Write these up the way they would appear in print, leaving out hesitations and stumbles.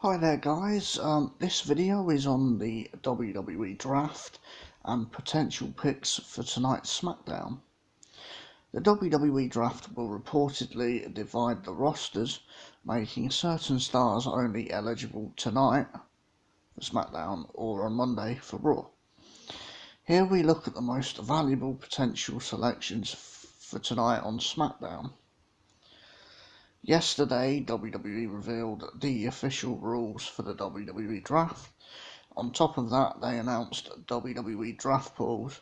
Hi there guys, this video is on the WWE Draft and potential picks for tonight's SmackDown. The WWE Draft will reportedly divide the rosters, making certain stars only eligible tonight for SmackDown or on Monday for Raw. Here we look at the most valuable potential selections for tonight on SmackDown. Yesterday, WWE revealed the official rules for the WWE Draft. On top of that, they announced WWE Draft pools,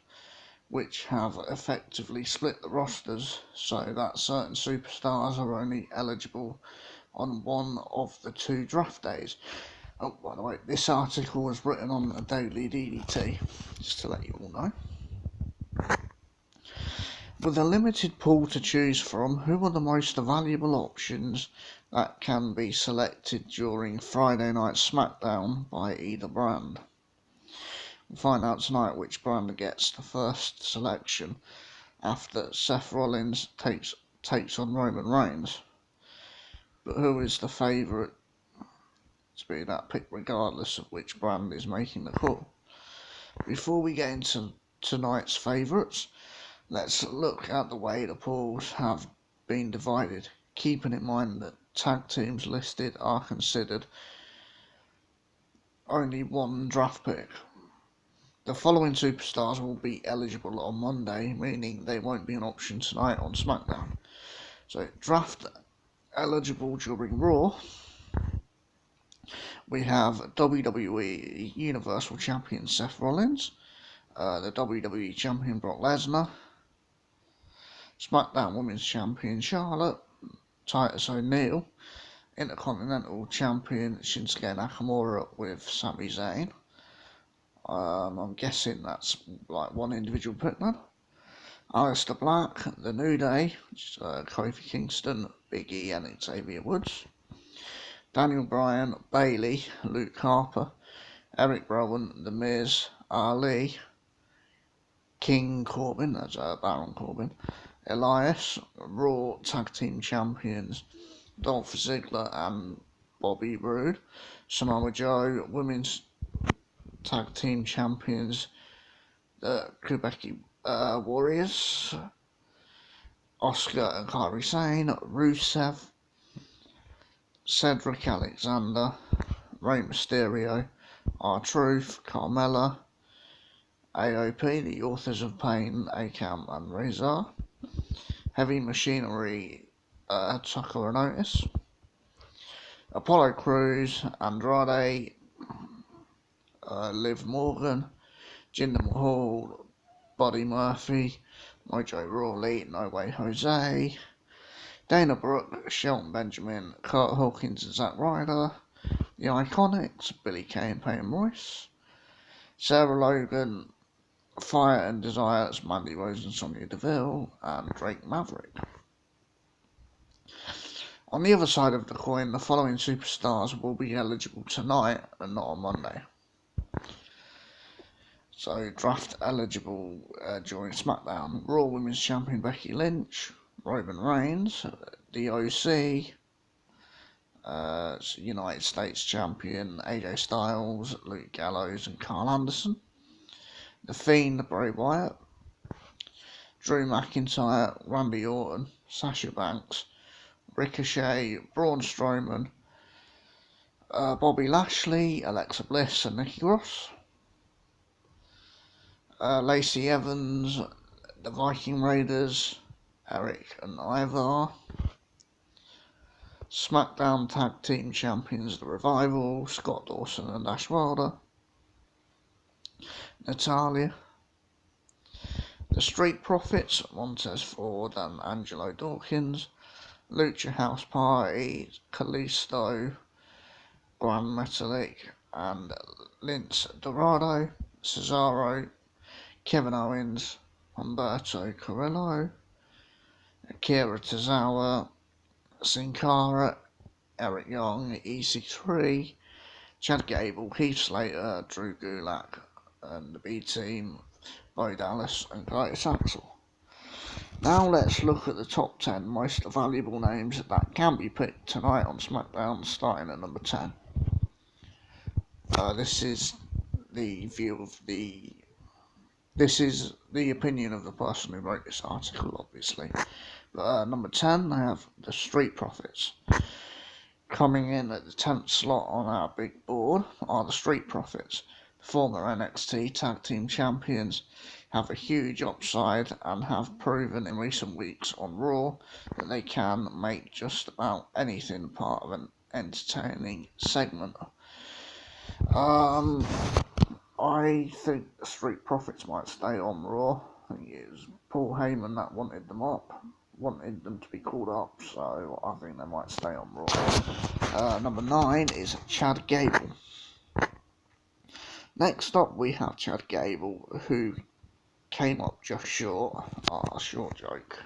which have effectively split the rosters so that certain superstars are only eligible on one of the two draft days. Oh, by the way, this article was written on a Daily DDT, just to let you all know. With a limited pool to choose from, who are the most valuable options that can be selected during Friday Night SmackDown by either brand? We'll find out tonight which brand gets the first selection after Seth Rollins takes on Roman Reigns. But who is the favourite to be that pick regardless of which brand is making the call? Before we get into tonight's favourites, let's look at the way the pools have been divided, keeping in mind that tag teams listed are considered only one draft pick. The following superstars will be eligible on Monday, meaning they won't be an option tonight on SmackDown. So, draft eligible during Raw, we have WWE Universal Champion Seth Rollins, the WWE Champion Brock Lesnar, SmackDown Women's Champion Charlotte, Titus O'Neil, Intercontinental Champion Shinsuke Nakamura with Sami Zayn. I'm guessing that's like one individual pick then. Aleister Black, The New Day, which is Kofi Kingston, Big E and Xavier Woods. Daniel Bryan, Bayley, Luke Harper, Eric Rowan, The Miz, Ali, King Corbin, that's Baron Corbin, Elias, Raw Tag Team Champions, Dolph Ziggler and Bobby Roode, Samoa Joe, Women's Tag Team Champions, the Quebec Warriors, Oscar and Kairi Sane, Rusev, Cedric Alexander, Rey Mysterio, R-Truth, Carmella, AOP, the Authors of Pain, Akam and Razor, Heavy Machinery, Tucker and Otis, Apollo Crews, Andrade, Liv Morgan, Jinder Mahal, Buddy Murphy, Mojo Rawley, No Way Jose, Dana Brooke, Shelton Benjamin, Kurt Hawkins and Zack Ryder, The Iconics, Billie Kay and Peyton Royce, Sarah Logan, Fire and Desire, Mandy Rose and Sonya Deville, and Drake Maverick. On the other side of the coin, the following superstars will be eligible tonight and not on Monday. So, draft eligible during SmackDown: Raw Women's Champion Becky Lynch, Roman Reigns, the OC, United States Champion AJ Styles, Luke Gallows and Carl Anderson, The Fiend Bray Wyatt, Drew McIntyre, Randy Orton, Sasha Banks, Ricochet, Braun Strowman, Bobby Lashley, Alexa Bliss and Nikki Cross, Lacey Evans, the Viking Raiders, Eric and Ivar, SmackDown Tag Team Champions The Revival, Scott Dawson and Ash Wilder, Natalya, the Street Profits, Montez Ford and Angelo Dawkins, Lucha House Party, Kalisto, Gran Metalik and Lince Dorado, Cesaro, Kevin Owens, Humberto Carrillo, Akira Tozawa, Sin Cara, Eric Young, EC3, Chad Gable, Heath Slater, Drew Gulak and the B-Team, Bo Dallas and Curtis Axel. Now let's look at the top 10 most valuable names that can be picked tonight on SmackDown, starting at number 10. This is the view of the. This is the opinion of the person who wrote this article, obviously. But number 10, they have the Street Profits. Coming in at the 10th slot on our big board are the Street Profits. Former NXT Tag Team Champions have a huge upside and have proven in recent weeks on Raw that they can make just about anything part of an entertaining segment. I think the Street Profits might stay on Raw. I think it was Paul Heyman that wanted them to be called up, so I think they might stay on Raw. Number 9 is Chad Gable. Next up we have Chad Gable, who came up just short, short joke,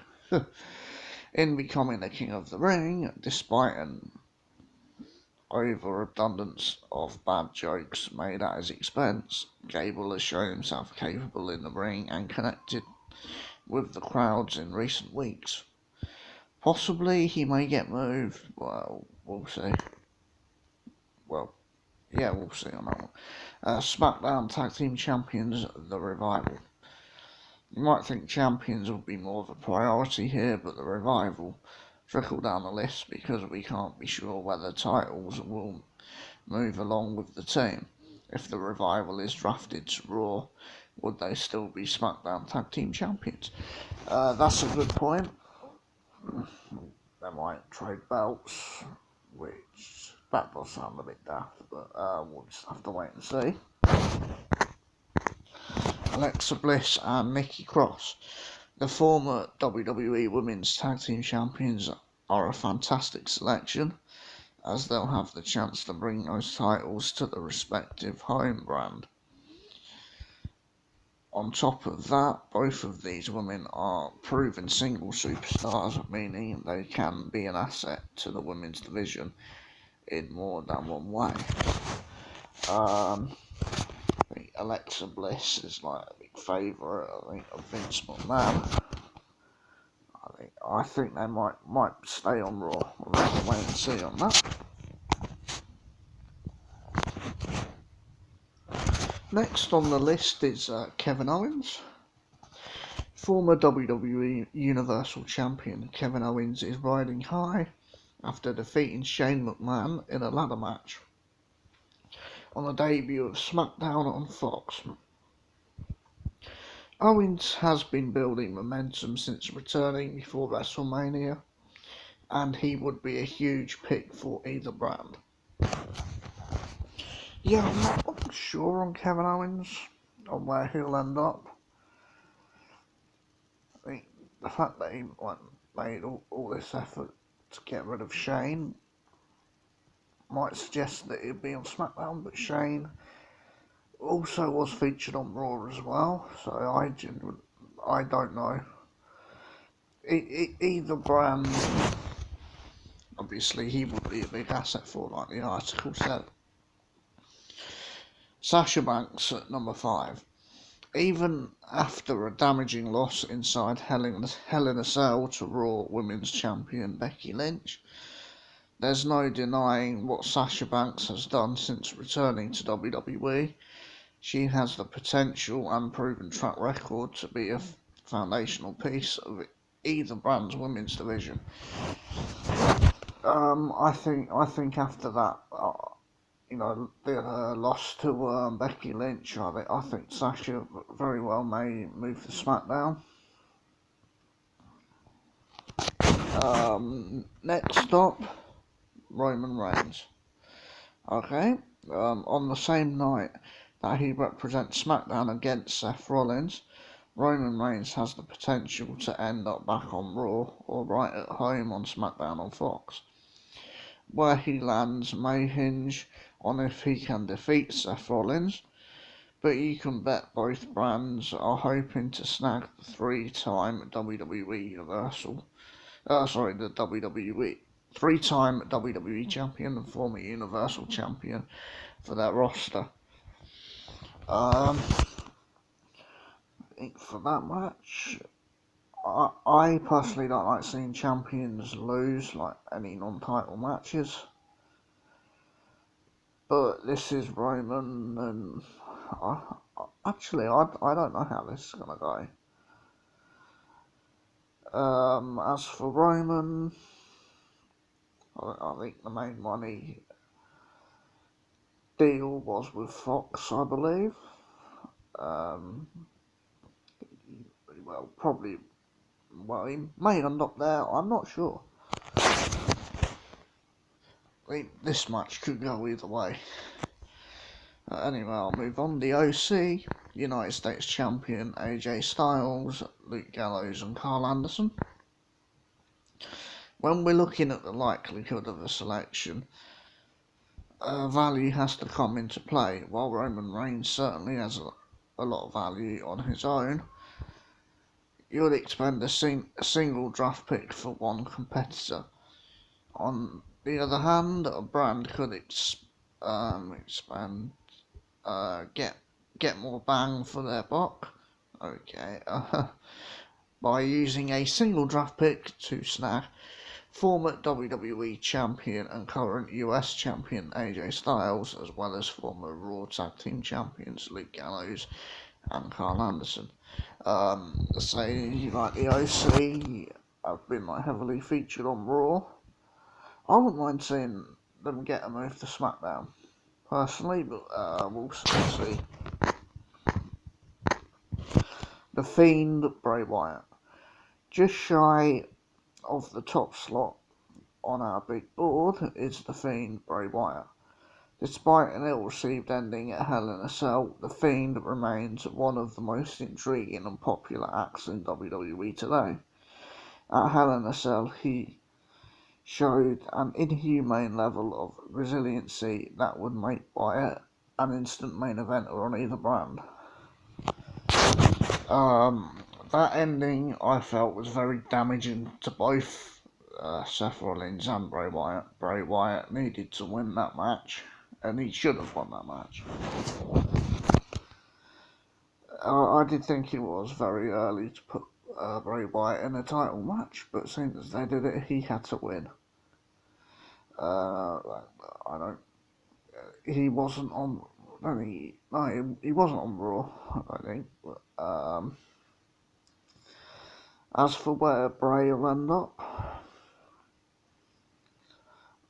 in becoming the King of the Ring, despite an overabundance of bad jokes made at his expense. Gable has shown himself capable in the ring and connected with the crowds in recent weeks. Possibly he may get moved. Well, we'll see. We'll see on that one. SmackDown Tag Team Champions, The Revival. You might think champions would be more of a priority here, but The Revival trickle down the list because we can't be sure whether titles will move along with the team. If The Revival is drafted to Raw, would they still be SmackDown Tag Team Champions? That's a good point. They might trade belts, which that does sound a bit daft, but we'll just have to wait and see. Alexa Bliss and Nikki Cross. The former WWE Women's Tag Team Champions are a fantastic selection, as they'll have the chance to bring those titles to the respective home brand. On top of that, both of these women are proven single superstars, meaning they can be an asset to the women's division in more than one way. I think Alexa Bliss is like a big favourite, I think, of Vince McMahon. I think they might stay on Raw. We'll have to wait and see on that. Next on the list is Kevin Owens. Former WWE Universal Champion Kevin Owens is riding high after defeating Shane McMahon in a ladder match on the debut of SmackDown on Fox. Owens has been building momentum since returning before WrestleMania, and he would be a huge pick for either brand. Yeah, I'm not sure on Kevin Owens, on where he'll end up. I think the fact that he made all this effort to get rid of Shane might suggest that he'd be on SmackDown, but Shane also was featured on Raw as well, so I don't know. Either brand, obviously, he would be a big asset for, like the article said. Sasha Banks at number 5. Even after a damaging loss inside Hell in a Cell to Raw Women's Champion Becky Lynch, there's no denying what Sasha Banks has done since returning to WWE. She has the potential and proven track record to be a foundational piece of either brand's women's division. I think after that, the loss to Becky Lynch, I think Sasha very well may move to SmackDown. Next up, Roman Reigns. Okay, on the same night that he represents SmackDown against Seth Rollins, Roman Reigns has the potential to end up back on Raw or right at home on SmackDown on Fox. Where he lands may hinge on if he can defeat Seth Rollins, but you can bet both brands are hoping to snag the three-time WWE champion and former Universal champion for their roster. I think for that match, I personally don't like seeing champions lose like any non-title matches. But this is Roman, and I don't know how this is gonna go. As for Roman, I think the main money deal was with Fox, I believe. Um, probably. Well, he may end up there. I'm not sure. This match could go either way. Anyway, I'll move on. The OC, United States Champion AJ Styles, Luke Gallows, and Carl Anderson. When we're looking at the likelihood of a selection, value has to come into play. While Roman Reigns certainly has a lot of value on his own, you would expend a single draft pick for one competitor. On the other hand, a brand could expand, get more bang for their buck. Okay, by using a single draft pick to snag former WWE Champion and current US Champion AJ Styles, as well as former Raw Tag Team Champions Luke Gallows and Carl Anderson. Say like the OC have been heavily featured on Raw. I wouldn't mind seeing them get a move to SmackDown, personally, but we'll see. The Fiend, Bray Wyatt. Just shy of the top slot on our big board is The Fiend, Bray Wyatt. Despite an ill-received ending at Hell in a Cell, The Fiend remains one of the most intriguing and popular acts in WWE today. At Hell in a Cell, he showed an inhumane level of resiliency that would make Wyatt an instant main eventer on either brand. That ending I felt was very damaging to both Seth Rollins and Bray Wyatt. Bray Wyatt needed to win that match, and he should have won that match. I did think it was very early to put Bray Wyatt in a title match, but since as they did it, he had to win. I don't. He wasn't on. He wasn't on Raw, I think. But, as for where Bray will end up,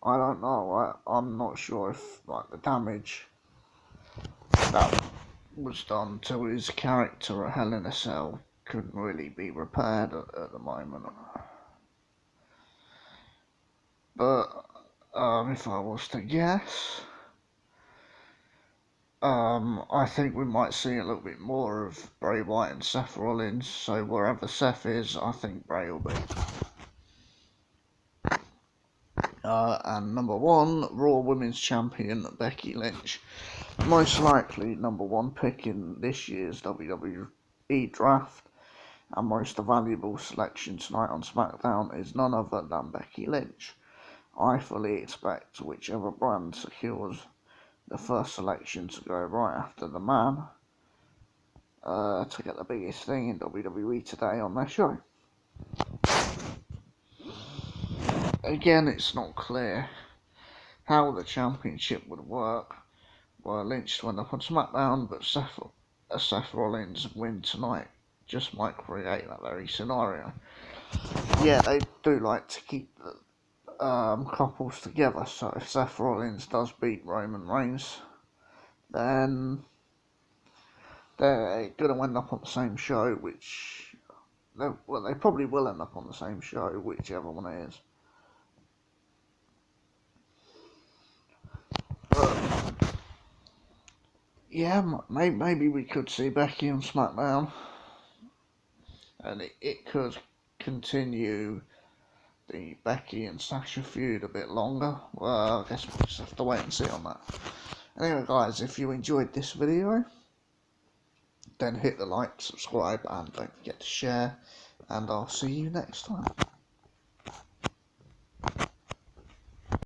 I don't know. I'm not sure if the damage that was done to his character at Hell in a Cell couldn't really be repaired at the moment. But if I was to guess, I think we might see a little bit more of Bray Wyatt and Seth Rollins. So wherever Seth is, I think Bray will be. And number one, Raw Women's Champion Becky Lynch. Most likely number one pick in this year's WWE Draft, and most valuable selection tonight on SmackDown is none other than Becky Lynch. I fully expect whichever brand secures the first selection to go right after the man to get the biggest thing in WWE today on their show. Again, it's not clear how the championship would work were Lynch to end up on SmackDown, but Seth Rollins win tonight just might create that very scenario. Yeah, they do like to keep the couples together, so if Seth Rollins does beat Roman Reigns, then they're going to end up on the same show, they probably will end up on the same show, whichever one it is. Yeah, maybe we could see Becky on SmackDown, and it could continue the Becky and Sasha feud a bit longer. Well, I guess we'll just have to wait and see on that. Anyway, guys, if you enjoyed this video, then hit the like, subscribe, and don't forget to share, and I'll see you next time.